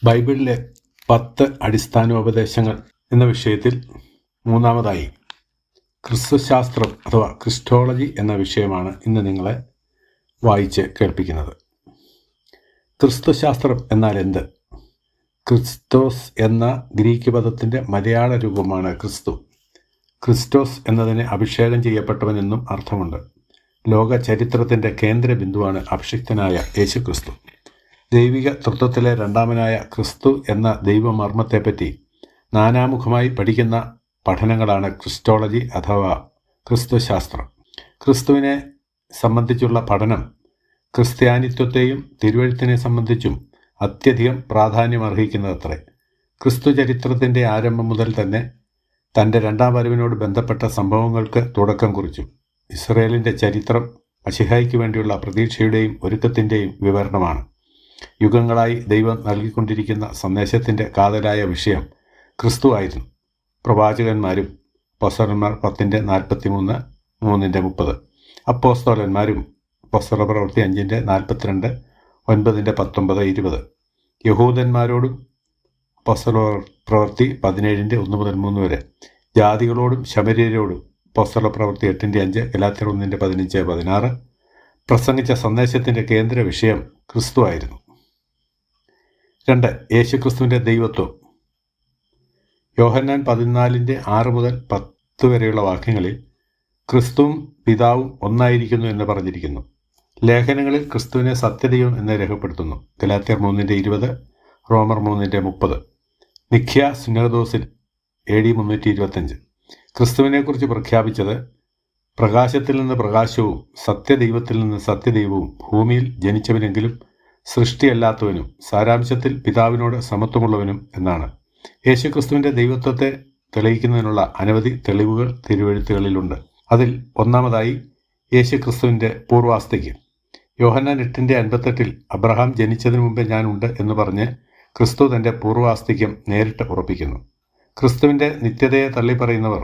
ബൈബിളിലെ 10 അടിസ്ഥാനോപദേശങ്ങൾ എന്ന വിഷയത്തിൽ മൂന്നാമതായി ക്രിസ്തുശാസ്ത്രം അഥവാ ക്രിസ്റ്റോളജി എന്ന വിഷയമാണ് ഇന്ന് നിങ്ങളെ വായിച്ച് കേൾപ്പിക്കുന്നത്. ക്രിസ്തുശാസ്ത്രം എന്നാൽ എന്ത്? ക്രിസ്തോസ് എന്ന ഗ്രീക്ക് പദത്തിൻ്റെ മലയാള രൂപമാണ് ക്രിസ്തു. ക്രിസ്റ്റോസ് എന്നതിന് അഭിഷേകം ചെയ്യപ്പെട്ടവനെന്നും അർത്ഥമുണ്ട്. ലോക ചരിത്രത്തിൻ്റെ കേന്ദ്ര ബിന്ദുവാണ് അഭിഷിക്തനായ യേശുക്രിസ്തു. ദൈവിക തൃത്വത്തിലെ രണ്ടാമനായ ക്രിസ്തു എന്ന ദൈവമർമ്മത്തെപ്പറ്റി നാനാമുഖമായി പഠിക്കുന്ന പഠനങ്ങളാണ് ക്രിസ്റ്റോളജി അഥവാ ക്രിസ്തുശാസ്ത്രം. ക്രിസ്തുവിനെ സംബന്ധിച്ചുള്ള പഠനം ക്രിസ്ത്യാനിത്വത്തെയും തിരുവെഴുത്തിനെ സംബന്ധിച്ചും അത്യധികം പ്രാധാന്യമർഹിക്കുന്നതത്രേ. ക്രിസ്തു ചരിത്രത്തിൻ്റെ ആരംഭം മുതൽ തന്നെ തൻ്റെ രണ്ടാം വരവിനോട് ബന്ധപ്പെട്ട സംഭവങ്ങൾക്ക് തുടക്കം കുറിച്ചു. ഇസ്രയേലിൻ്റെ ചരിത്രം മശിഹായ്ക്ക് വേണ്ടിയുള്ള പ്രതീക്ഷയുടെയും ഒരുക്കത്തിൻ്റെയും വിവരണമാണ്. യുഗങ്ങളായി ദൈവം നൽകിക്കൊണ്ടിരിക്കുന്ന സന്ദേശത്തിൻ്റെ കാതലായ വിഷയം ക്രിസ്തു ആയിരുന്നു. പ്രവാചകന്മാരും അപ്പോസ്തലന്മാർ 10:43, 3:30, അപ്പോസ്തലന്മാരും അപ്പോസ്തല പ്രവൃത്തി 5:42, 9:19, 20, യഹൂദന്മാരോടും അപ്പോസ്തല പ്രവൃത്തി 17:1-3 വരെ, ജാതികളോടും ശമര്യരോടും അപ്പോസ്തല പ്രവൃത്തി 8:5, ഗലാത്യർ 1:15, 16 പ്രസംഗിച്ച സന്ദേശത്തിൻ്റെ കേന്ദ്ര വിഷയം ക്രിസ്തു ആയിരുന്നു. 2. യേശുക്രിസ്തുവിൻ്റെ ദൈവത്വം. യോഹന്നാൻ 14:6-10 വരെയുള്ള വാക്യങ്ങളിൽ ക്രിസ്തുവും പിതാവും ഒന്നായിരിക്കുന്നു എന്ന് പറഞ്ഞിരിക്കുന്നു. ലേഖനങ്ങളിൽ ക്രിസ്തുവിനെ സത്യദൈവം എന്ന് രേഖപ്പെടുത്തുന്നു. ഗലാത്യർ 3:20, റോമർ 3:30. നിഖ്യ സുന്നഹദോസിൽ AD 325 ക്രിസ്തുവിനെക്കുറിച്ച് പ്രഖ്യാപിച്ചത് പ്രകാശത്തിൽ നിന്ന് പ്രകാശവും സത്യദൈവത്തിൽ നിന്ന് സത്യദൈവവും ഭൂമിയിൽ ജനിച്ചവനെങ്കിലും സൃഷ്ടിയല്ലാത്തവനും സാരാംശത്തിൽ പിതാവിനോട് സമത്വമുള്ളവനും എന്നാണ്. യേശുക്രിസ്തുവിൻ്റെ ദൈവത്വത്തെ തെളിയിക്കുന്നതിനുള്ള അനവധി തെളിവുകൾ തിരുവെഴുത്തുകളിലുണ്ട്. അതിൽ ഒന്നാമതായി യേശുക്രിസ്തുവിൻ്റെ പൂർവാസ്ഥിക്ക്. യോഹന്നാൻ 8:58 അബ്രഹാം ജനിച്ചതിന് മുമ്പേ ഞാൻ ഉണ്ട് എന്ന് പറഞ്ഞ് ക്രിസ്തു തൻ്റെ പൂർവാസ്ഥിക്യം നേരിട്ട് ഉറപ്പിക്കുന്നു. ക്രിസ്തുവിൻ്റെ നിത്യതയെ തള്ളിപ്പറയുന്നവർ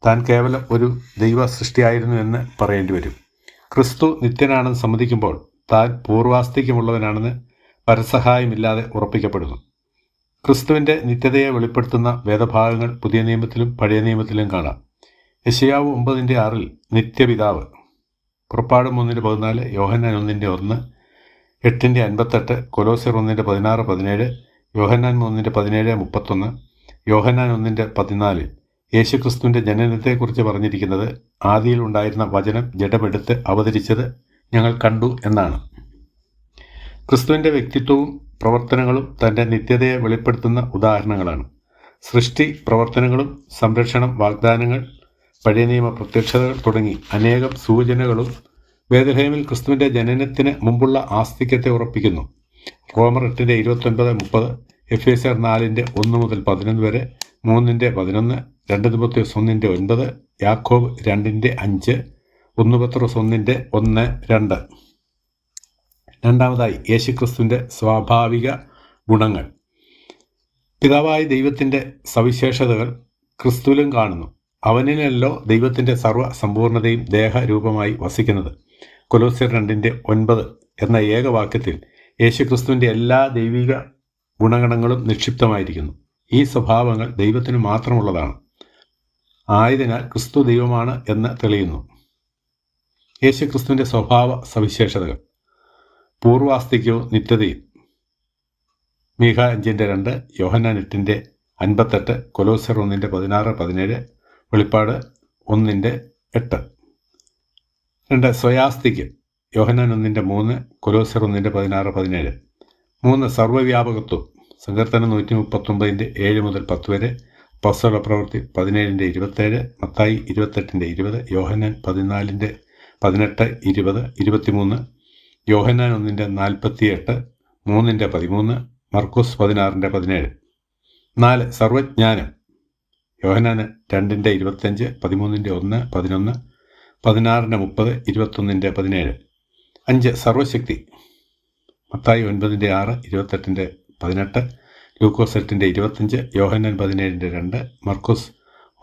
താൻ കേവലം ഒരു ദൈവ സൃഷ്ടിയായിരുന്നു എന്ന് പറയേണ്ടി വരും. ക്രിസ്തു നിത്യനാണെന്ന് സമ്മതിക്കുമ്പോൾ താൻ പൂർവാസ്ഥിക്യമുള്ളവനാണെന്ന് പരസഹായമില്ലാതെ ഉറപ്പിക്കപ്പെടുന്നു. ക്രിസ്തുവിൻ്റെ നിത്യതയെ വെളിപ്പെടുത്തുന്ന വേദഭാഗങ്ങൾ പുതിയ നിയമത്തിലും പഴയ നിയമത്തിലും കാണാം. യെശയ്യാവ് 9:6 നിത്യപിതാവ്, പുറപ്പാട് 3:14, യോഹന്നാൻ 1:1, 8:58, കൊലോസ്യർ 1:16-17, യോഹന്നാൻ 3:17-31, യോഹന്നാൻ 1:14 യേശുക്രിസ്തുവിൻ്റെ ജനനത്തെക്കുറിച്ച് പറഞ്ഞിരിക്കുന്നത് ആദിയിൽ ഉണ്ടായിരുന്ന വചനം ജഡമെടുത്ത് അവതരിച്ചത് ഞങ്ങൾ കണ്ടു എന്നാണ്. ക്രിസ്തുവിൻ്റെ വ്യക്തിത്വവും പ്രവർത്തനങ്ങളും തൻ്റെ നിത്യതയെ വെളിപ്പെടുത്തുന്ന ഉദാഹരണങ്ങളാണ്. സൃഷ്ടി, പ്രവർത്തനങ്ങളും സംരക്ഷണം, വാഗ്ദാനങ്ങൾ, പഴയ നിയമ പ്രത്യക്ഷതകൾ തുടങ്ങി അനേകം സൂചനകളും ബേത്ലഹേമിൽ ക്രിസ്തുവിൻ്റെ ജനനത്തിന് മുമ്പുള്ള ആസ്തിക്യത്തെ ഉറപ്പിക്കുന്നു. റോമർ 8:29-30, എഫേസ്യർ 4:1-11 വരെ, 3:11, 2 തിമോഥെയോസ് 1:9, യാക്കോബ് 2:5, 1 പത്രോസ് 1:1-2. രണ്ടാമതായി യേശുക്രിസ്തുവിൻ്റെ സ്വാഭാവിക ഗുണങ്ങൾ. പിതാവായ ദൈവത്തിൻ്റെ സവിശേഷതകൾ ക്രിസ്തുവിലും കാണുന്നു. അവനിലല്ലോ ദൈവത്തിൻ്റെ സർവ്വസമ്പൂർണതയും ദേഹരൂപമായി വസിക്കുന്നത്. കൊലോസ്യർ 2:9 എന്ന ഏകവാക്യത്തിൽ യേശുക്രിസ്തുവിൻ്റെ എല്ലാ ദൈവിക ഗുണഗണങ്ങളും നിക്ഷിപ്തമായിരിക്കുന്നു. ഈ സ്വഭാവങ്ങൾ ദൈവത്തിന് മാത്രമുള്ളതാണ്. ആയതിനാൽ ക്രിസ്തു ദൈവമാണ് എന്ന് തെളിയുന്നു. യേശുക്രിസ്തുവിൻ്റെ സ്വഭാവ സവിശേഷതകൾ. പൂർവാസ്ഥിക്യവും നിത്യതയും. മീഖ 5:2, യോഹന്നാൻ 8:58, കൊലോസ്യർ 1:16-17, വെളിപ്പാട് 1:8. 2. സ്വയാസ്ഥിക്യം. യോഹന്നാൻ 1:3, കൊലോസ്യർ 1:16-17. 3. സർവ്വവ്യാപകത്വം. സങ്കീർത്തനം 139:7-10 വരെ, അപ്പോസ്തല പ്രവൃത്തി 17:27, മത്തായി 28:20, യോഹന്നാൻ 14:18, 20, 23, യോഹന്നാൻ 1:48, 3:13, മർക്കോസ് 16:17. 4. സർവജ്ഞാനം. യോഹന്നാൻ 2:25, 13:1, 11, 16:30, 21:17. 5. സർവശക്തി. മത്തായി 9:6, 28:18, ലൂക്കോസ് 8:25, യോഹന്നാൻ 17:2, മർക്കോസ്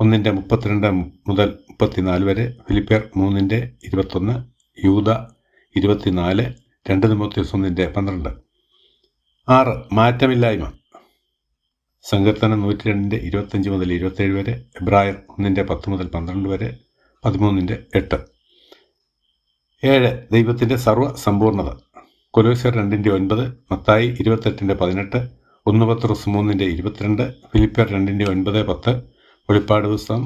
1:32-34 വരെ, ഫിലിപ്പിയർ 3:21, യൂദ 24, 2 തിമോഥെയോസ് 1:12. 6. മാറ്റമില്ലായ്മ. സങ്കീർത്തനം 102 25 മുതൽ 27 വരെ, എബ്രായർ 1 10 മുതൽ 12 വരെ, 13 8. 7 ദൈവത്തിൻ്റെ സർവ്വസമ്പൂർണത. കൊലോസ്യർ 2 9, മത്തായി 28 18, 1 പത്രോസ് 3 22, ഫിലിപ്പിയർ 2 9 10, വെളിപ്പാട് പുസ്തകം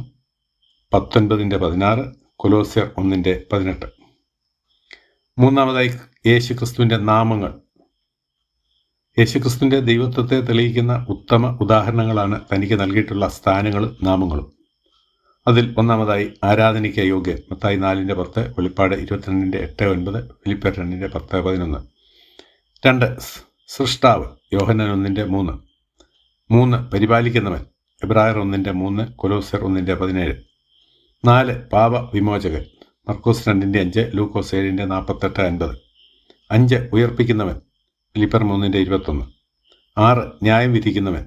19 16, കൊലോസ്യർ 1 18. മൂന്നാമതായി യേശുക്രിസ്തുവിൻ്റെ നാമങ്ങൾ. യേശുക്രിസ്തുവിൻ്റെ ദൈവത്വത്തെ തെളിയിക്കുന്ന ഉത്തമ ഉദാഹരണങ്ങളാണ് തനിക്ക് നൽകിയിട്ടുള്ള സ്ഥാനങ്ങളും നാമങ്ങളും. അതിൽ ഒന്നാമതായി ആരാധനയ്ക്ക് യോഗ്യൻ, മത്തായി 4 10, വെളിപ്പാട് 22 8 9, ഫിലിപ്പിയർ 2 10 11. 2 സൃഷ്ടാവ്, യോഹന്നാൻ 1 3. 3 പരിപാലിക്കുന്നവൻ, എബ്രായർ 1 3, കൊലോസ്യർ 1 17. 4 പാപ വിമോചകൻ, മർക്കോസ് 2 5, ലൂക്കോസ് 7 48 50. 5 ഉയർപ്പിക്കുന്നവൻ, ഫിലിപ്പിയർ 3 21. 6 ന്യായം വിധിക്കുന്നവൻ,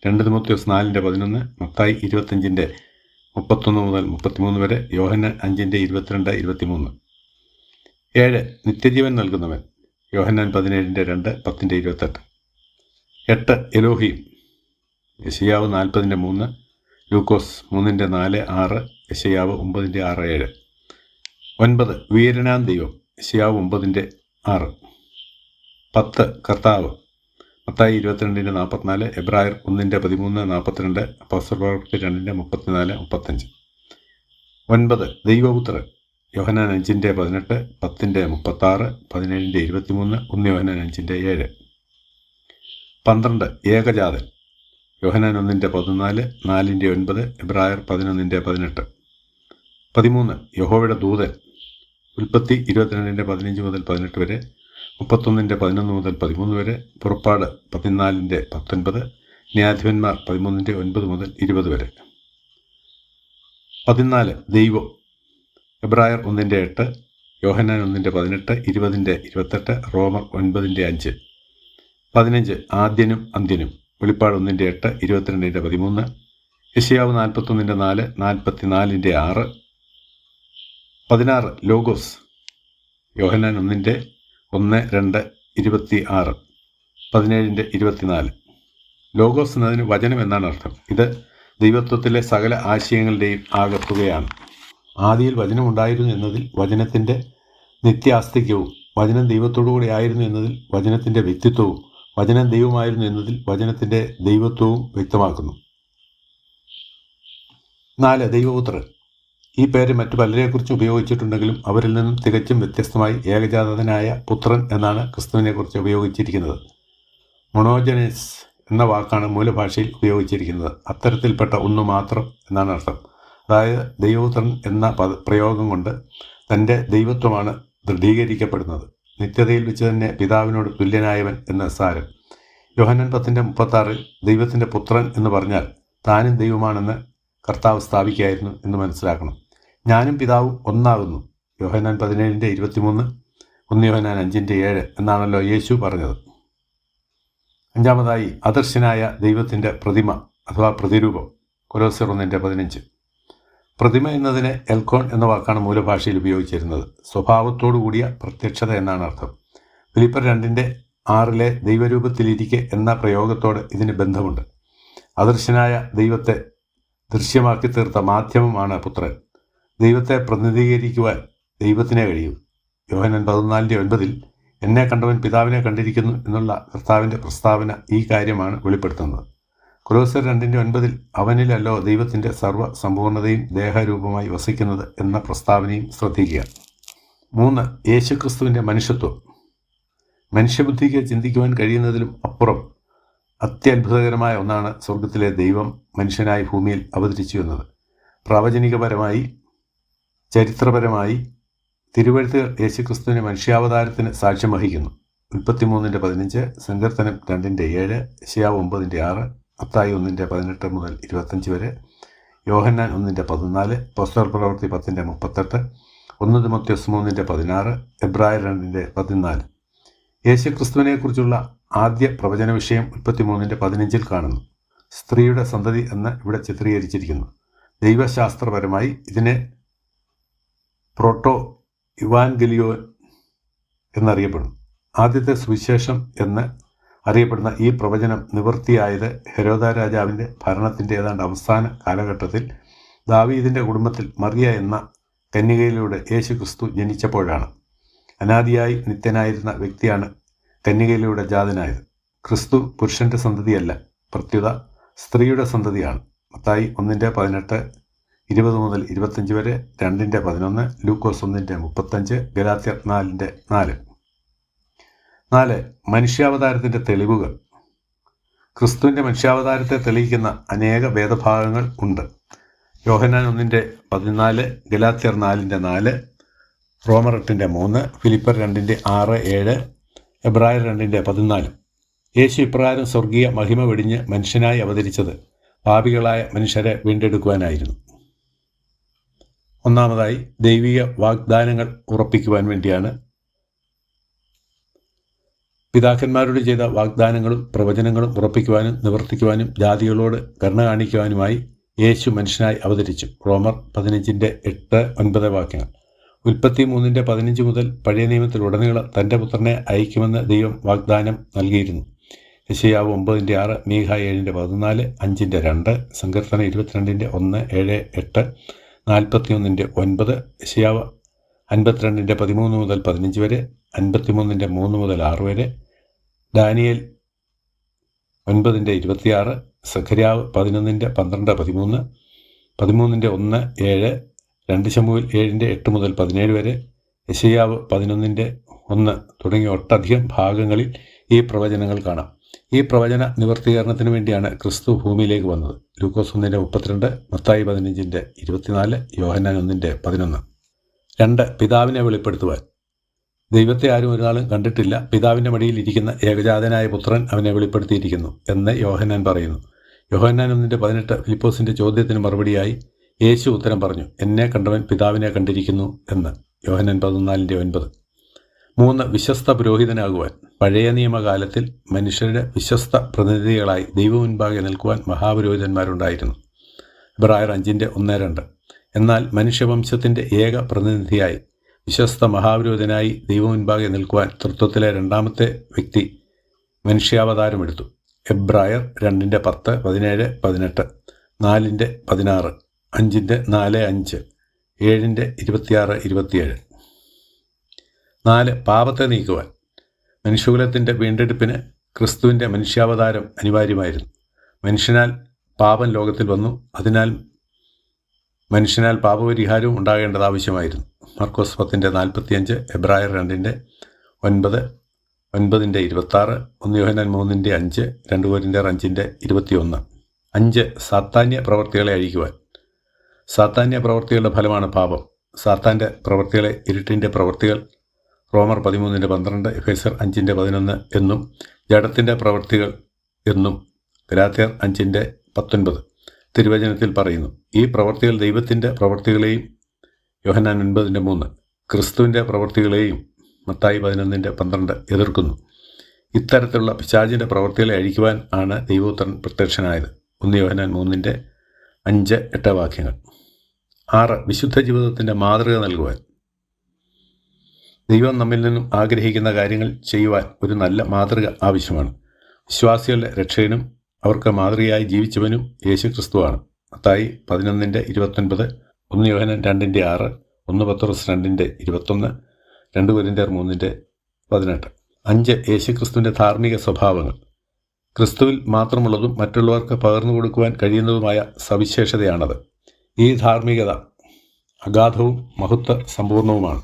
2 തിമോത്തിയോസ് 4 11, മത്തായി 25 31 മുതൽ 33 വരെ, യോഹന്നാൻ 5 22 23. 7 നിത്യജീവൻ നൽകുന്നവൻ, യോഹന്നാൻ 17 2, 10 28. 8 എലോഹീം, യെശയ്യാവ് 40 3, ലൂക്കോസ് 3 4 6, യെശയ്യാവ് 9 6 7. 9 വീരനാം ദൈവം, യെശയ്യാവ് 9 6. 10 കർത്താവ്, മത്തായി 22 44, എബ്രായർ 1 13 42, അപ്പോസ്തലപ്രവൃത്തി 2 34 35. 9 ദൈവപുത്രൻ, യോഹന്നാൻ 5 18, 10 36, 17 23, 1 യോഹന്നാൻ 5 7. 12 ഏകജാതൻ, യോഹന്നാൻ 1 14, 4 9, എബ്രായർ 11 18. 13 യഹോവയുടെ ദൂതൻ, ഉൽപ്പത്തി 22 15 മുതൽ 18 വരെ, 31 11 മുതൽ 13 വരെ, പുറപ്പാട് 14 19, ന്യായാധിപന്മാർ 13 9 മുതൽ 20 വരെ. 14 ദൈവം, എബ്രായർ 1 8, യോഹന്നാൻ 1 18, 20 28, റോമർ 9 5. 15 ആദ്യനും അന്ത്യനും, വെളിപ്പാട് 1 8, 22 13, യെശയ്യാവ് 41 4, 44 6. 16 ലോഗോസ്, യോഹന്നാൻ 1 1 2 26, 17 24. ലോഗോസ് എന്നതിന് വചനം എന്നാണ് അർത്ഥം. ഇത് ദൈവത്വത്തിലെ സകല ആശയങ്ങളുടെയും ആകത്തുകയാണ്. ആദിയിൽ വചനം ഉണ്ടായിരുന്നു എന്നതിൽ വചനത്തിൻ്റെ നിത്യാസ്തിക്യവും, വചനം ദൈവത്തോടുകൂടി ആയിരുന്നു എന്നതിൽ വചനത്തിൻ്റെ വ്യക്തിത്വവും, വചനം ദൈവമായിരുന്നു എന്നതിൽ വചനത്തിൻ്റെ ദൈവത്വവും വ്യക്തമാക്കുന്നു. 4 ദൈവപുത്രൻ. ഈ പേര് മറ്റു പലരെക്കുറിച്ച് ഉപയോഗിച്ചിട്ടുണ്ടെങ്കിലും അവരിൽ നിന്നും തികച്ചും വ്യത്യസ്തമായി ഏകജാതനായ പുത്രൻ എന്നാണ് ക്രിസ്തുവിനെക്കുറിച്ച് ഉപയോഗിച്ചിരിക്കുന്നത്. മൊണോജനസ് എന്ന വാക്കാണ് മൂലഭാഷയിൽ ഉപയോഗിച്ചിരിക്കുന്നത്. അത്തരത്തിൽപ്പെട്ട ഒന്ന് മാത്രം എന്നാണ് അർത്ഥം. അതായത് ദൈവപുത്രൻ എന്ന പ്രയോഗം കൊണ്ട് തൻ്റെ ദൈവത്വമാണ് ദൃഢീകരിക്കപ്പെടുന്നത്. നിത്യതയിൽ വെച്ച് തന്നെ പിതാവിനോട് തുല്യനായവൻ എന്ന സാരം. യോഹന്നാൻ 10:36 ദൈവത്തിൻ്റെ പുത്രൻ എന്ന് പറഞ്ഞാൽ താനും ദൈവമാണെന്ന് കർത്താവ് സ്ഥാപിക്കുകയായിരുന്നു എന്ന് മനസ്സിലാക്കണം. ഞാനും പിതാവും ഒന്നാകുന്നു, യോഹന്നാൻ 17 23, 1 യോഹന്നാൻ 5 7 എന്നാണല്ലോ യേശു പറഞ്ഞത്. 5 അദർശനായ ദൈവത്തിൻ്റെ പ്രതിമ അഥവാ പ്രതിരൂപം, കൊലോസ്യർ 1 15. പ്രതിമ എന്നതിന് എൽക്കോൺ എന്ന വാക്കാണ് മൂലഭാഷയിൽ ഉപയോഗിച്ചിരുന്നത്. സ്വഭാവത്തോടു കൂടിയ പ്രത്യക്ഷത എന്നാണ് അർത്ഥം. ഫിലിപ്പിയർ 2 6 ദൈവരൂപത്തിലിരിക്കെ എന്ന പ്രയോഗത്തോട് ഇതിന് ബന്ധമുണ്ട്. അദർശനായ ദൈവത്തെ ദൃശ്യമാക്കി തീർത്ത മാധ്യമമാണ് പുത്രൻ. ദൈവത്തെ പ്രതിനിധീകരിക്കുവാൻ ദൈവത്തിനെ കഴിയൂ. യോഹന്നാൻ 14:9 എന്നെ കണ്ടവൻ പിതാവിനെ കണ്ടിരിക്കുന്നു എന്നുള്ള കർത്താവിൻ്റെ പ്രസ്താവന ഈ കാര്യമാണ് വെളിപ്പെടുത്തുന്നത്. കൊലോസ്യർ 2:9 അവനിലല്ലോ ദൈവത്തിൻ്റെ സർവ്വസമ്പൂർണതയും ദേഹരൂപമായി വസിക്കുന്നത് എന്ന പ്രസ്താവനയും ശ്രദ്ധിക്കുക. 3 യേശുക്രിസ്തുവിൻ്റെ മനുഷ്യത്വം. മനുഷ്യബുദ്ധിക്ക് ചിന്തിക്കുവാൻ കഴിയുന്നതിലും അപ്പുറം അത്യത്ഭുതകരമായ ഒന്നാണ് സ്വർഗത്തിലെ ദൈവം മനുഷ്യനായി ഭൂമിയിൽ അവതരിച്ചു എന്നത്. പ്രാവചനികപരമായി, ചരിത്രപരമായി തിരുവെഴുത്തുകൾ യേശുക്രിസ്തുവിൻ്റെ മനുഷ്യാവതാരത്തിന് സാക്ഷ്യം വഹിക്കുന്നു. ഉൽപ്പത്തി 3:15, സങ്കീർത്തനം 2:7, യെശയ്യാവ് 9:6, മത്തായി 1:18 മുതൽ 25 വരെ, യോഹന്നാൻ 1:14, അപ്പോസ്തലപ്രവൃത്തി 10:38, 1 തിമോത്തിയോസ് 3:16, എബ്രായർ 2:14. യേശുക്രിസ്തുവിനെക്കുറിച്ചുള്ള ആദ്യ പ്രവചന വിഷയം ഉൽപ്പത്തി 3:15 കാണുന്നു. സ്ത്രീയുടെ സന്തതി എന്ന് ഇവിടെ ചിത്രീകരിച്ചിരിക്കുന്നു. ദൈവശാസ്ത്രപരമായി ഇതിനെ പ്രോട്ടോ ഇവാൻഗലിയോൻ എന്നറിയപ്പെടുന്നു. ആദ്യത്തെ സുവിശേഷം എന്ന് അറിയപ്പെടുന്ന ഈ പ്രവചനം നിവൃത്തിയായത് ഹെരോദ രാജാവിൻ്റെ ഭരണത്തിൻ്റെ ഏതാണ്ട് അവസാന കാലഘട്ടത്തിൽ ദാവീദിൻ്റെ കുടുംബത്തിൽ മറിയ എന്ന കന്യകയിലൂടെ യേശു ക്രിസ്തു ജനിച്ചപ്പോഴാണ്. അനാദിയായി നിത്യനായിരുന്ന വ്യക്തിയാണ് കന്യകയിലൂടെ ജാതനായത്. ക്രിസ്തു പുരുഷൻ്റെ സന്തതിയല്ല, പ്രത്യുത സ്ത്രീയുടെ സന്തതിയാണ്. മത്തായി 1:18, 20 മുതൽ 25 വരെ, 2:11, ലൂക്കോസ് 1:35, ഗലാത്യർ 4:4. 4. മനുഷ്യാവതാരത്തിൻ്റെ തെളിവുകൾ. ക്രിസ്തുവിൻ്റെ മനുഷ്യാവതാരത്തെ തെളിയിക്കുന്ന അനേക വേദഭാഗങ്ങൾ ഉണ്ട്. യോഹന്നാൻ 1:14, ഗലാത്യർ 4:4, റോമർ 8:3, ഫിലിപ്പർ 2:6-7, എബ്രായർ 2:14. യേശു ഇപ്രകാരം സ്വർഗീയ മഹിമ വെടിഞ്ഞ് മനുഷ്യനായി അവതരിച്ചത് പാപികളായ മനുഷ്യരെ വീണ്ടെടുക്കുവാനായിരുന്നു. ഒന്നാമതായി, ദൈവിക വാഗ്ദാനങ്ങൾ ഉറപ്പിക്കുവാൻ വേണ്ടിയാണ്. പിതാക്കന്മാരോട് ചെയ്ത വാഗ്ദാനങ്ങളും പ്രവചനങ്ങളും ഉറപ്പിക്കുവാനും നിവർത്തിക്കുവാനും ജാതികളോട് കരുണ കാണിക്കുവാനുമായി യേശു മനുഷ്യനായി അവതരിച്ചു. റോമർ 15:8-9 വാക്യങ്ങൾ. ഉൽപ്പത്തി 3:15 മുതൽ പഴയ നിയമത്തിലുടനീളം തൻ്റെ പുത്രനെ അയക്കുമെന്ന് ദൈവം വാഗ്ദാനം നൽകിയിരുന്നു. യെശയ്യാവ് 9:6, മീഖ 7:14, 5:2, സങ്കീർത്തനം 22:1, 7, 8, 41:9, യെശയ്യാവ് 52:13 മുതൽ 15 വരെ, 53:3 മുതൽ 6 വരെ, ദാനിയേൽ 9:26, സഖര്യാവ് 11:12-13, 13:1, 7, 2 ശമൂവേൽ 7:8 മുതൽ 17 വരെ, യെശയ്യാവ് 11:1 തുടങ്ങിയ ഒട്ടധികം ഭാഗങ്ങളിൽ ഈ പ്രവചനങ്ങൾ കാണാം. ഈ പ്രവചന നിവർത്തീകരണത്തിന് വേണ്ടിയാണ് ക്രിസ്തു ഭൂമിയിലേക്ക് വന്നത്. ലൂക്കോസ് 1:32, മത്തായി 15:24, യോഹന്നാൻ 1:11. 2. പിതാവിനെ വെളിപ്പെടുത്തുവാൻ. ദൈവത്തെ ആരും ഒരു നാളും കണ്ടിട്ടില്ല, പിതാവിൻ്റെ മടിയിൽ ഇരിക്കുന്ന ഏകജാതനായ പുത്രൻ അവനെ വെളിപ്പെടുത്തിയിരിക്കുന്നു എന്ന് യോഹന്നാൻ പറയുന്നു. യോഹന്നാൻ 1:18 ഫിലിപ്പോസിൻ്റെ ചോദ്യത്തിന് മറുപടിയായി യേശു ഉത്തരം പറഞ്ഞു, എന്നെ കണ്ടവൻ പിതാവിനെ കണ്ടിരിക്കുന്നു എന്ന്. യോഹന്നാൻ 14:9. 3. വിശ്വസ്ത പുരോഹിതനാകുവാൻ. പഴയ നിയമകാലത്തിൽ മനുഷ്യരുടെ വിശ്വസ്ത പ്രതിനിധികളായി ദൈവമുൻപാകെ നിൽക്കുവാൻ മഹാപുരോഹിതന്മാരുണ്ടായിരുന്നു. എബ്രായർ 5:1-2. എന്നാൽ മനുഷ്യവംശത്തിൻ്റെ ഏക പ്രതിനിധിയായി വിശ്വസ്ത മഹാപുരോഹിതനായി ദൈവമുൻപാകെ നിൽക്കുവാൻ തൃത്വത്തിലെ രണ്ടാമത്തെ വ്യക്തി മനുഷ്യാവതാരമെടുത്തു. എബ്രായർ 2:10, 17, 18, 4:16, 5:4-5, 7:26, 27. 4. പാപത്തെ നീക്കുവാൻ. മനുഷ്യകുലത്തിൻ്റെ വീണ്ടെടുപ്പിന് ക്രിസ്തുവിൻ്റെ മനുഷ്യാവതാരം അനിവാര്യമായിരുന്നു. മനുഷ്യനാൽ പാപം ലോകത്തിൽ വന്നു, അതിനാൽ മനുഷ്യനാൽ പാപപരിഹാരവും ഉണ്ടാകേണ്ടത് ആവശ്യമായിരുന്നു. മർക്കോസ് 10:45, എബ്രായർ 2:9, 9:26, 1 യോഹന്നാൻ 3:5, 2 കൊരിന്ത്യർ 5:21. 5. സാത്താന്യ പ്രവർത്തികളെ അഴിക്കുവാൻ. സാത്താന്യ പ്രവർത്തികളുടെ ഫലമാണ് പാപം. സാത്താൻ്റെ പ്രവർത്തികളെ ഇരുട്ടിൻ്റെ പ്രവർത്തികൾ റോമർ 13:12, എഫേസ്യർ 5:11 എന്നും ജഡത്തിൻ്റെ പ്രവർത്തികൾ എന്നും ഗലാത്യർ 5:19 തിരുവചനത്തിൽ പറയുന്നു. ഈ പ്രവർത്തികൾ ദൈവത്തിൻ്റെ പ്രവർത്തികളെയും യോഹന്നാൻ 9:3 ക്രിസ്തുവിൻ്റെ പ്രവർത്തികളെയും മത്തായി 11:12 എതിർക്കുന്നു. ഇത്തരത്തിലുള്ള പിശാചിൻ്റെ പ്രവർത്തികളെ അഴിക്കുവാൻ ആണ് ദൈവപുത്രൻ പ്രത്യക്ഷനായത്. 1 യോഹന്നാൻ 3:5-8 വാക്യങ്ങൾ. 6. വിശുദ്ധ ജീവിതത്തിൻ്റെ മാതൃക നൽകുവാൻ. ദൈവം നമ്മിൽ നിന്നും ആഗ്രഹിക്കുന്ന കാര്യങ്ങൾ ചെയ്യുവാൻ ഒരു നല്ല മാതൃക ആവശ്യമാണ്. വിശ്വാസികളുടെ രക്ഷകനും അവർക്ക് മാതൃകയായി ജീവിച്ചവനും യേശു ക്രിസ്തുവാണ്. മത്തായി 11:29, 1 യോഹന്നാൻ 2:6, 1 പത്രോസ് 2:21, 2 കൊരിന്ത്യർ 3:18. 5. യേശുക്രിസ്തുവിൻ്റെ ധാർമ്മിക സ്വഭാവങ്ങൾ. ക്രിസ്തുവിൽ മാത്രമുള്ളതും മറ്റുള്ളവർക്ക് പകർന്നു കൊടുക്കുവാൻ കഴിയുന്നതുമായ സവിശേഷതയാണത്. ഈ ധാർമ്മികത അഗാധവും മഹത്വ സമ്പൂർണവുമാണ്.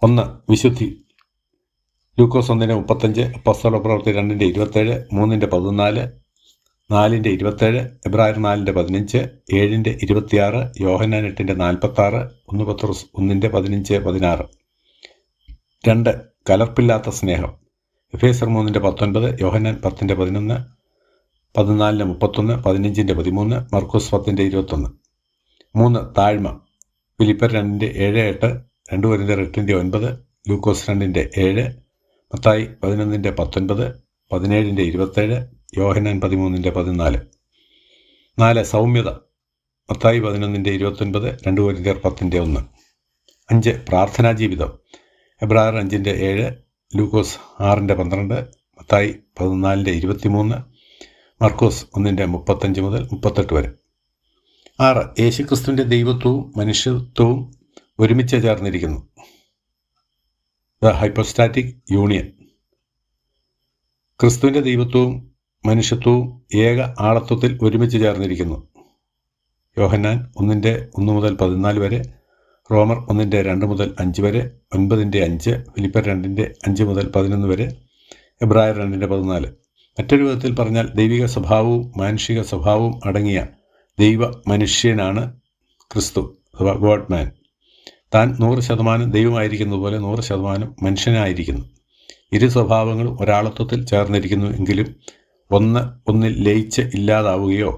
1. വിശുദ്ധി. ലൂക്കോസ് 1:35, അപ്പോസ്തലപ്രവൃത്തി 2:27, 3:14, 4:27, എബ്രായർ 4:15, 7:26, യോഹന്നാൻ 8:46, 1 പത്രോസ് 1:15-16. 2. കലർപ്പില്ലാത്ത സ്നേഹം. എഫേസ്യർ 3:19, യോഹന്നാൻ 10:11, 14:31, 15:13, മർക്കോസ് 10:21. 3. താഴ്മ. ഫിലിപ്പർ 2:7-8, 2 കൊരിന്ത്യർ 8:9, ലൂക്കോസ് 2:7, മത്തായി 11:19, 17:27, യോഹന്നാൻ 13:14. 4. സൗമ്യത. മത്തായി 11:29, 2 കൊരിന്ത്യർ 10:1. 5. പ്രാർത്ഥനാ ജീവിതം. എബ്രായർ 5:7, ലൂക്കോസ് 6:12, മത്തായി 14:23, മർക്കോസ് 1:35 മുതൽ 38 വരെ. 6. യേശുക്രിസ്തുവിൻ്റെ ദൈവത്വവും മനുഷ്യത്വവും ഒരുമിച്ച് ചേർന്നിരിക്കുന്നു. The hypostatic union. ക്രിസ്തുവിൻ്റെ ദൈവത്വവും മനുഷ്യത്വവും ഏക ആളത്വത്തിൽ ഒരുമിച്ച് ചേർന്നിരിക്കുന്നു. യോഹന്നാൻ 1:1 മുതൽ 14 വരെ, റോമർ 1:2 മുതൽ 5 വരെ, 9:5, ഫിലിപ്പർ 2:5 മുതൽ 11 വരെ, എബ്രായർ 2:14. മറ്റൊരു വിധത്തിൽ പറഞ്ഞാൽ ദൈവിക സ്വഭാവവും മാനുഷിക സ്വഭാവവും അടങ്ങിയ ദൈവ മനുഷ്യനാണ് ക്രിസ്തു അഥവാ ഗോഡ് മാൻ. താൻ 100% ദൈവമായിരിക്കുന്നത് പോലെ 100% മനുഷ്യനായിരിക്കുന്നു. ഇരു സ്വഭാവങ്ങളും ഒരാളത്വത്തിൽ ചേർന്നിരിക്കുന്നു എങ്കിലും ഒന്നിൽ ലയിച്ച് ഇല്ലാതാവുകയോ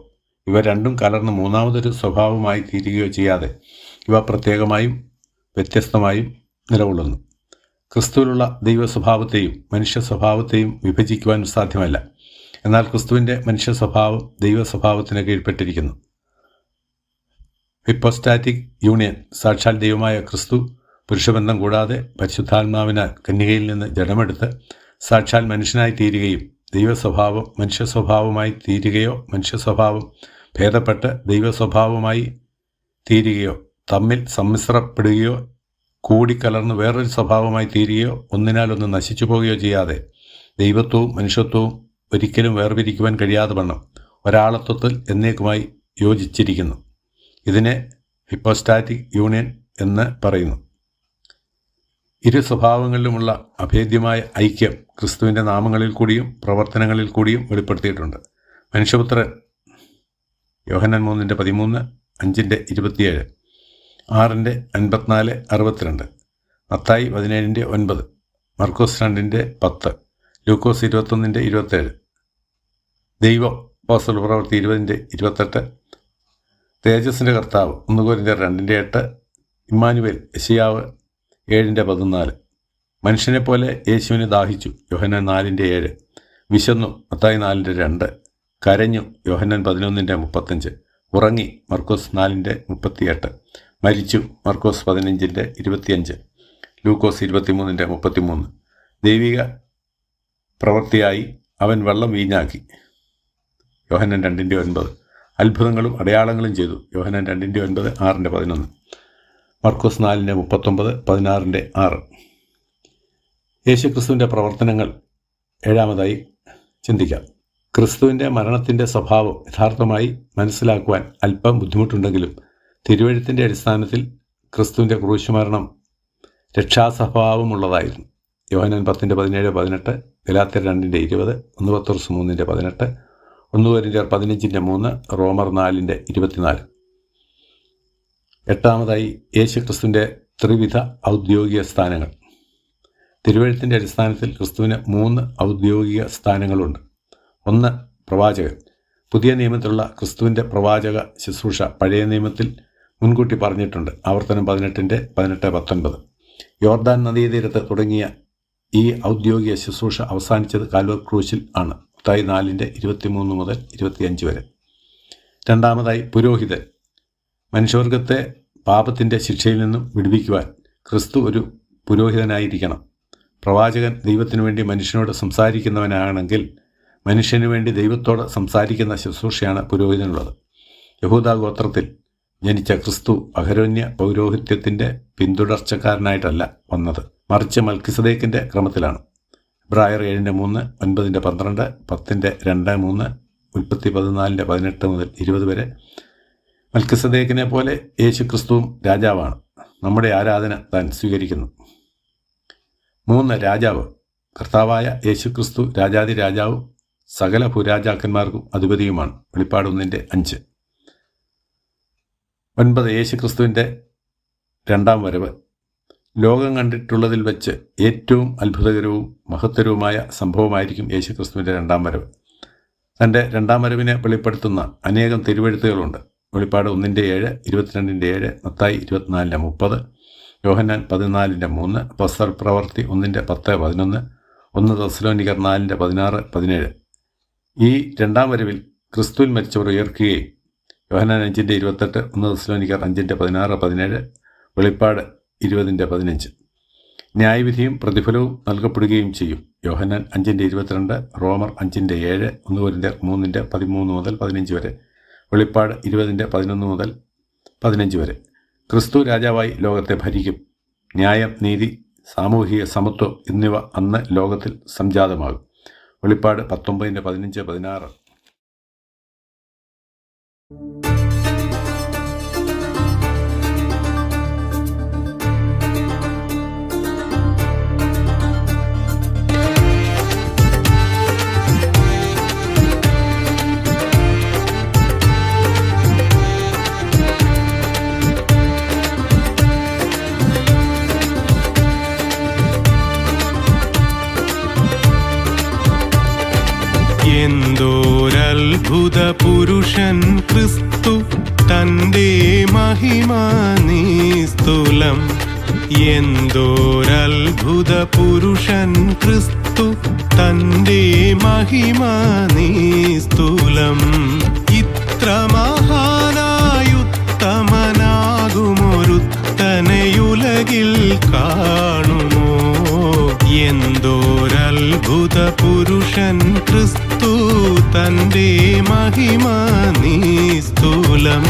ഇവ രണ്ടും കലർന്ന് മൂന്നാമതൊരു സ്വഭാവമായി തീരുകയോ ചെയ്യാതെ ഇവ പ്രത്യേകമായും വ്യത്യസ്തമായും നിലകൊള്ളുന്നു. ക്രിസ്തുവിലുള്ള ദൈവ സ്വഭാവത്തെയും മനുഷ്യ സ്വഭാവത്തെയും വിഭജിക്കുവാൻ സാധ്യമല്ല. എന്നാൽ ക്രിസ്തുവിൻ്റെ മനുഷ്യ സ്വഭാവം ദൈവ സ്വഭാവത്തിന് കീഴ്പ്പെട്ടിരിക്കുന്നു. Hypostatic union. സാക്ഷാൽ ദൈവമായ ക്രിസ്തു പുരുഷബന്ധം കൂടാതെ പരിശുദ്ധാത്മാവിനാൽ കന്യകയിൽ നിന്ന് ജഡമെടുത്ത് സാക്ഷാൽ മനുഷ്യനായി തീരുകയും ദൈവസ്വഭാവം മനുഷ്യ സ്വഭാവമായി തീരുകയോ മനുഷ്യ സ്വഭാവം ഭേദപ്പെട്ട് ദൈവസ്വഭാവമായി തീരുകയോ തമ്മിൽ സമ്മിശ്രപ്പെടുകയോ കൂടിക്കലർന്ന് വേറൊരു സ്വഭാവമായി തീരുകയോ ഒന്നിനാലൊന്ന് നശിച്ചു പോകുകയോ ചെയ്യാതെ ദൈവത്വവും മനുഷ്യത്വവും ഒരിക്കലും വേർപിരിക്കുവാൻ കഴിയാതെ വണ്ണം ഒരാളത്വത്തിൽ എന്നേക്കുമായി യോജിച്ചിരിക്കുന്നു. ഇതിനെ ഹിപ്പോസ്റ്റാറ്റിക് യൂണിയൻ എന്ന് പറയുന്നു. ഇരു സ്വഭാവങ്ങളിലുമുള്ള അഭേദ്യമായ ഐക്യം ക്രിസ്തുവിൻ്റെ നാമങ്ങളിൽ കൂടിയും പ്രവർത്തനങ്ങളിൽ കൂടിയും വെളിപ്പെടുത്തിയിട്ടുണ്ട്. മനുഷ്യപുത്രൻ യോഹന്നാൻ 3:13, 5:27, 6:54-62, മത്തായി 17:9, മർക്കോസ് 2:10, ലൂക്കോസ് 21:27, ദൈവം അപ്പോസ്തല പ്രവൃത്തി 20:28, തേജസ്സിൻ്റെ കർത്താവ് 1 കൊരിന്ത്യർ 2:8, ഇമ്മാനുവേൽ യെശയ്യാവ് 7:14, മനുഷ്യനെപ്പോലെ യേശുവിനെ ദാഹിച്ചു യോഹന്നാൻ 4:7, വിശന്നു മത്തായി 4:2, കരഞ്ഞു യോഹന്നാൻ 11:35, ഉറങ്ങി മർക്കോസ് 4:38, മരിച്ചു മർക്കോസ് 15:25, ലൂക്കോസ് 23:33, ദൈവിക പ്രവൃത്തിയായി അവൻ വെള്ളം വീഞ്ഞാക്കി യോഹന്നാൻ 2:9, അത്ഭുതങ്ങളും അടയാളങ്ങളും ചെയ്തു യോഹന്നാൻ 2:9, 6:11, മർക്കോസ് 4:39, 16:6. യേശുക്രിസ്തുവിൻ്റെ പ്രവർത്തനങ്ങൾ. 7. ചിന്തിക്കാം. ക്രിസ്തുവിൻ്റെ മരണത്തിൻ്റെ സ്വഭാവം യഥാർത്ഥമായി മനസ്സിലാക്കുവാൻ അല്പം ബുദ്ധിമുട്ടുണ്ടെങ്കിലും തിരുവെഴുത്തിൻ്റെ അടിസ്ഥാനത്തിൽ ക്രിസ്തുവിൻ്റെ ക്രൂശുമരണം രക്ഷാസ്വഭാവമുള്ളതായിരുന്നു. യോഹന്നാൻ 10:17-18, ഗലാത്യർ 2:20, 1 പത്രോസ് 3:18, 1 കൊരിന്ത്യർ 15:3, റോമർ 4:24. 8. യേശുക്രിസ്തുവിൻ്റെ ത്രിവിധ ഔദ്യോഗിക സ്ഥാനങ്ങൾ. തിരുവെഴുത്തിൻ്റെ അടിസ്ഥാനത്തിൽ ക്രിസ്തുവിന് 3 ഔദ്യോഗിക സ്ഥാനങ്ങളുണ്ട്. 1. പ്രവാചകൻ. പുതിയ നിയമത്തിലുള്ള ക്രിസ്തുവിൻ്റെ പ്രവാചക ശുശ്രൂഷ പഴയ നിയമത്തിൽ മുൻകൂട്ടി പറഞ്ഞിട്ടുണ്ട്. ആവർത്തനം 18-19. യോർദാൻ നദീതീരത്ത് തുടങ്ങിയ ഈ ഔദ്യോഗിക ശുശ്രൂഷ അവസാനിച്ചത് കാൽവർ ക്രൂശിൽ ആണ്. മത്തായി 4:23 മുതൽ 25 വരെ. 2. പുരോഹിതൻ. മനുഷ്യവർഗത്തെ പാപത്തിൻ്റെ ശിക്ഷയിൽ നിന്നും വിടുവിക്കുവാൻ ക്രിസ്തു ഒരു പുരോഹിതനായിരിക്കണം. പ്രവാചകൻ ദൈവത്തിനു വേണ്ടി മനുഷ്യനോട് സംസാരിക്കുന്നവനാണെങ്കിൽ മനുഷ്യനു വേണ്ടി ദൈവത്തോട് സംസാരിക്കുന്ന ശുശ്രൂഷയാണ് പുരോഹിതനുള്ളത്. യഹൂദാ ഗോത്രത്തിൽ ജനിച്ച ക്രിസ്തു അഹരോന്യ പൗരോഹിത്യത്തിൻ്റെ പിന്തുടർച്ചക്കാരനായിട്ടല്ല വന്നത്, മറിച്ച് മൽക്കിസദേക്കിൻ്റെ ക്രമത്തിലാണ്. എബ്രായർ 7:3, 9:12, 10:2-3, ഉൽപ്പത്തി 14:18 മുതൽ 20 വരെ. മൽക്കിസദേക്കിനെ പോലെ യേശു ക്രിസ്തുവും രാജാവാണ്. നമ്മുടെ ആരാധന താൻ സ്വീകരിക്കുന്നു. 3. രാജാവ്. കർത്താവായ യേശു ക്രിസ്തു രാജാതി രാജാവും സകല ഭൂരാജാക്കന്മാർക്കും അധിപതിയുമാണ്. വെളിപ്പാട് 1:5. 9. യേശു ക്രിസ്തുവിൻ്റെ 2ാം വരവ്. ലോകം കണ്ടിട്ടുള്ളതിൽ വെച്ച് ഏറ്റവും അത്ഭുതകരവും മഹത്തരവുമായ സംഭവമായിരിക്കും യേശു ക്രിസ്തുവിൻ്റെ 2ാം വരവ്. തൻ്റെ 2ാം വരവിനെ വെളിപ്പെടുത്തുന്ന അനേകം തിരുവെഴുത്തുകളുണ്ട്. വെളിപ്പാട് 1:7, 22:7, മത്തായി 24:30, യോഹന്നാൻ 14:3, അപ്പോസ്തല പ്രവൃത്തി 1:10-11, 1 തെസ്സലോനിക്കർ 4:16-17. ഈ 2ാം വരവിൽ ക്രിസ്തുവിൽ മരിച്ചവർ ഉയർക്കുകയും യോഹന്നാൻ 5:28, 1 തെസ്സലോനിക്കർ 5:16-17, വെളിപ്പാട് 20:15. ന്യായവിധിയും പ്രതിഫലവും നൽകപ്പെടുകയും ചെയ്യും. യോഹന്നാൻ 5:22, റോമർ 5:7, 1 കൊരിന്ത്യർ 3:13 മുതൽ 15 വരെ, വെളിപ്പാട് 20:11 മുതൽ 15 വരെ. ക്രിസ്തു രാജാവായി ലോകത്തെ ഭരിക്കും. ന്യായം, നീതി, സാമൂഹിക സമത്വം എന്നിവ അന്ന് ലോകത്തിൽ സംജാതമാകും. വെളിപ്പാട് 19:15-16. എന്തോരത്ഭുത പുരുഷൻ ക്രിസ്തു, തന്റെ മഹിമാ നിസ്തുലം. എന്തോരത്ഭുത പുരുഷൻ ക്രിസ്തു, തന്റെ മഹിമാ നിസ്തുലം. ഇത്ര മഹാനായുത്തമനാകുമൊരുത്തനെയുലകിൽ കാണുമോ? എന്തോരത്ഭുത പുരുഷൻ ക്രിസ്തു, തന്റെ മഹിമാ നിസ്തുലം.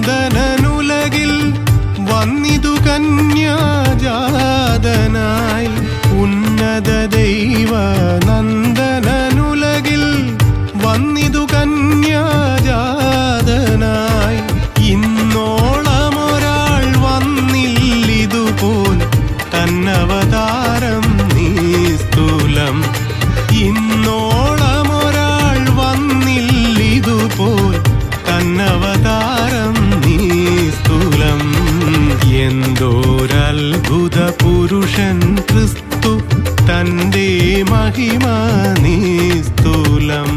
ദൈവനന്ദനനുലകിൽ വന്നിതു കന്യാജാതനായി. ഉന്നത ദൈവനന്ദനനുലകിൽ വന്നിതു കന്യാജാതനായി. ഇന്നോളമൊരാൾ വന്നില്ലിതുപോൽ തന്നവതാരം നിസ്തുലം. ഇന്നോളമൊരാൾ വന്നില്ലിതുപോൽ തന്നവതാരം നിസ്തുലം. എന്തോരത്ഭുത പുരുഷൻ ക്രിസ്തു, തന്റെ മഹിമാ നിസ്തുലം.